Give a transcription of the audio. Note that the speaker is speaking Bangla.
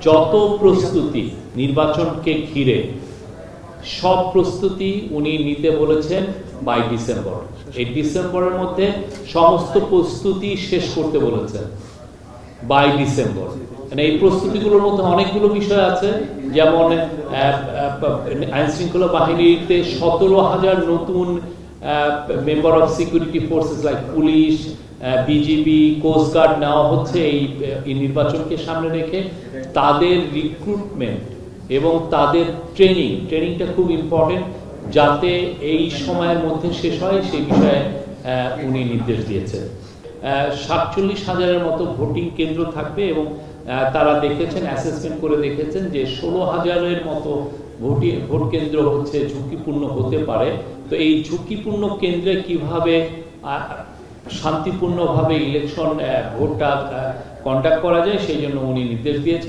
যত প্রস্তুতি নির্বাচনকে ঘিরে সব প্রস্তুতি উনি নিতে বলেছেন বাই ডিসেম্বর। এই ডিসেম্বরের মধ্যে সমস্ত প্রস্তুতি শেষ করতে বলেছেন বাই ডিসেম্বর। মানে এই প্রস্তুতিগুলোর মধ্যে অনেকগুলো বিষয় আছে, যেমন আইন শৃঙ্খলা বাহিনীতে 17,000 নতুন member of security forces like police, BGB, coast guard নেওয়া হচ্ছে এই নির্বাচনকে সামনে রেখে। তাদের রিক্রুটমেন্ট এবং তাদের ট্রেনিংটা খুব ইম্পর্টেন্ট, যাতে এই সময়ের মধ্যে শেষ হয় সেই বিষয়ে উনি নির্দেশ দিয়েছেন। 47,000-এর মতো ভোটিং কেন্দ্র থাকবে এবং তারা দেখেছেন, অ্যাসেসমেন্ট করে দেখেছেন যে 16,000-এর মতো ভোট কেন্দ্র হচ্ছে ঝুঁকিপূর্ণ হতে পারে। তো এই ঝুঁকিপূর্ণ কেন্দ্রে কিভাবে শান্তিপূর্ণভাবে ইলেকশন ভোটটা কন্ডাক্ট করা যায় সেই জন্য উনি নির্দেশ দিয়েছেন।